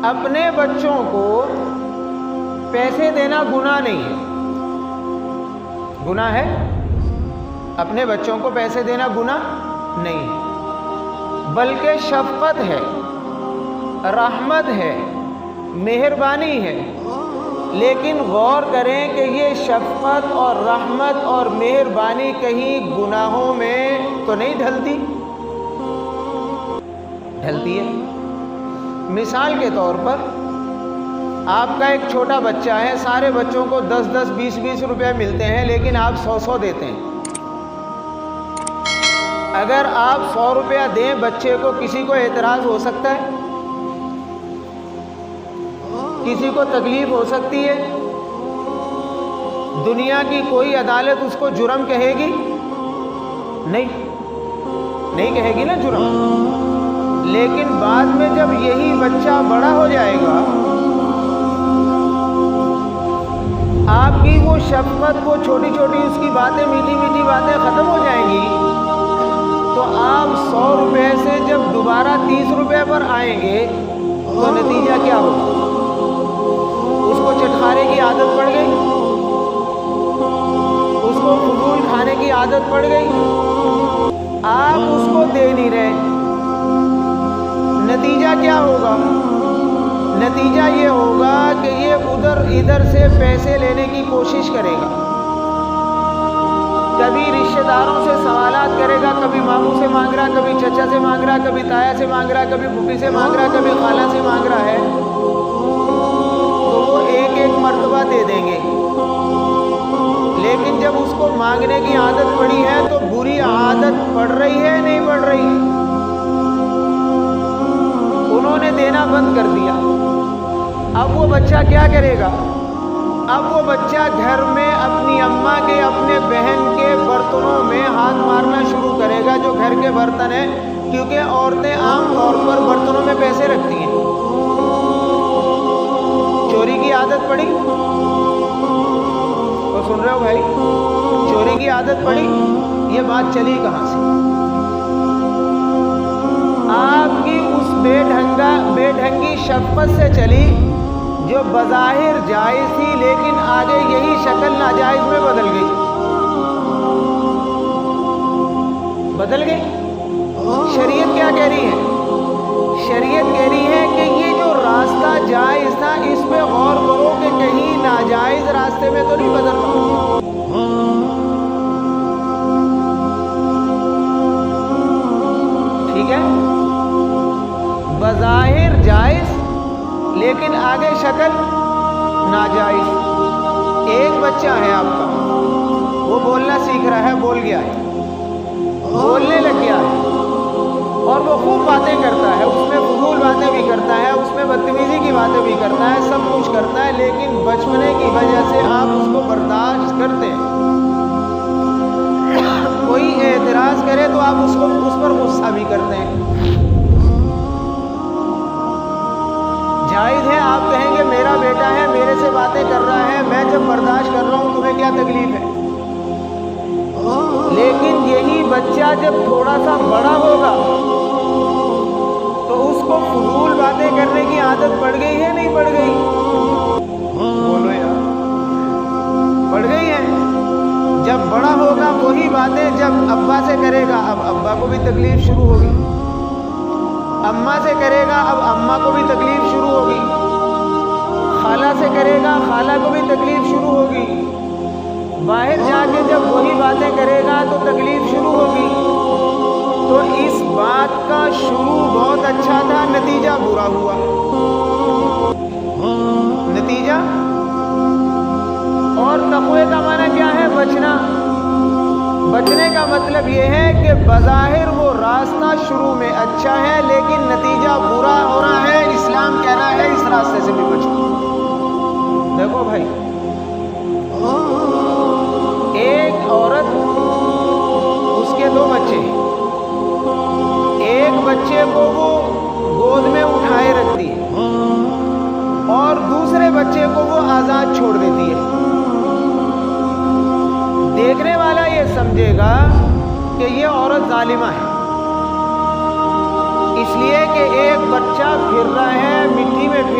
اپنے بچوں کو پیسے دینا گناہ نہیں ہے. گناہ ہے؟ اپنے بچوں کو پیسے دینا گناہ نہیں ہے، بلکہ شفقت ہے، رحمت ہے، مہربانی ہے. لیکن غور کریں کہ یہ شفقت اور رحمت اور مہربانی کہیں گناہوں میں تو نہیں ڈھلتی؟ ڈھلتی ہے. مثال کے طور پر آپ کا ایک چھوٹا بچہ ہے، سارے بچوں کو 10-10 20-20 روپے ملتے ہیں، لیکن آپ 100 دیتے ہیں. اگر آپ 100 روپیہ دیں بچے کو، کسی کو اعتراض ہو سکتا ہے؟ کسی کو تکلیف ہو سکتی ہے؟ دنیا کی کوئی عدالت اس کو جرم کہے گی؟ نہیں کہے گی نا جرم. لیکن بعد میں جب یہی بچہ بڑا ہو جائے گا، آپ کی وہ شفقت، وہ چھوٹی چھوٹی اس کی باتیں، میٹھی میٹھی باتیں ختم ہو جائیں گی، تو آپ 100 روپے سے جب دوبارہ 30 روپے پر آئیں گے تو نتیجہ کیا ہوگا؟ اس کو چٹخارے کی عادت پڑ گئی، اس کو فضول کھانے کی عادت پڑ گئی، آپ اس کو دے نہیں رہے. نتیجہ کیا ہوگا؟ نتیجہ یہ ہوگا کہ یہ ادھر سے پیسے لینے کی کوشش کرے گا، کبھی رشتہ داروں سے سوالات کرے گا، کبھی ماموں سے مانگ رہا، کبھی چچا سے مانگ رہا، کبھی تایا سے مانگ رہا، کبھی پھوپھی سے مانگ رہا، کبھی خالہ سے مانگ رہا ہے. تو وہ ایک مرتبہ دے دیں گے، لیکن جب اس کو مانگنے کی عادت پڑی ہے تو بری عادت پڑ رہی ہے نہیں پڑ رہی؟ انہوں نے دینا بند کر دیا. اب وہ بچہ کیا کرے گا؟ اب وہ بچہ گھر میں اپنی اماں کے، اپنے بہن کے برتنوں میں ہاتھ مارنا شروع کرے گا، جو گھر کے برتن ہیں، کیونکہ عورتیں عام طور پر برتنوں میں پیسے رکھتی ہیں. چوری کی عادت پڑی؟ تو سن رہے ہو بھائی؟ چوری کی عادت پڑی. یہ بات چلی کہاں سے؟ آپ کی اس بے ڈھنگی شفقت سے چلی، جو بظاہر جائز تھی، لیکن آگے یہی شکل ناجائز میں بدل گئی. شریعت کیا کہہ رہی ہے؟ شریعت کہہ رہی ہے کہ یہ جو راستہ جائز تھا، اس پہ غور کرو کہ کہیں ناجائز راستے میں تو نہیں بدل رہا. ٹھیک ہے؟ بظاہر جائز لیکن آگے شکل ناجائز. ایک بچہ ہے آپ کا، وہ بولنا سیکھ رہا ہے، بول گیا ہے، بولنے لگ گیا ہے، اور وہ خوب باتیں کرتا ہے، اس میں فضول باتیں بھی کرتا ہے، اس میں بدتمیزی کی باتیں بھی کرتا ہے، سب کچھ کرتا ہے، لیکن بچپنے کی وجہ سے آپ اس کو برداشت کرتے ہیں. کوئی اعتراض کرے تو آپ اس پر غصہ بھی کرتے ہیں. جائز ہے، آپ کہیں گے میرا بیٹا ہے، میرے سے باتیں کر رہا ہے، میں جب برداشت کر رہا ہوں تمہیں کیا تکلیف ہے؟ لیکن یہی بچہ جب تھوڑا سا بڑا ہوگا تو اس کو فضول باتیں کرنے کی عادت پڑ گئی ہے نہیں پڑ گئی؟ بولو یار، پڑ گئی ہے. جب بڑا ہوگا وہی باتیں جب ابا سے کرے گا، اب ابا کو بھی تکلیف شروع ہوگی. اماں سے کرے گا، اب اماں کو بھی تکلیف شروع ہوگی. خالہ سے کرے گا، خالہ کو بھی تکلیف شروع ہوگی. باہر جا کے جب وہی باتیں کرے گا تو تکلیف شروع ہوگی. تو اس بات کا شروع بہت اچھا تھا، نتیجہ برا ہوا. نتیجہ. اور تقوی کا معنی کیا ہے؟ بچنا. بچنے کا مطلب یہ ہے کہ بظاہر وہ راستہ شروع میں اچھا ہے لیکن نتیجہ برا ہو رہا ہے. اسلام کہہ رہا ہے اس راستے سے بھی بچو. دیکھو بھائی، ایک عورت، اس کے 2 بچے ہیں. ایک بچے کو وہ گود میں اٹھائے رکھتی ہے اور دوسرے بچے کو وہ آزاد چھوڑ دیتی ہے. دیکھنے والا یہ سمجھے گا کہ یہ عورت ظالمہ ہے، اس لیے کہ ایک بچہ پھر رہا ہے، مٹی میں پھر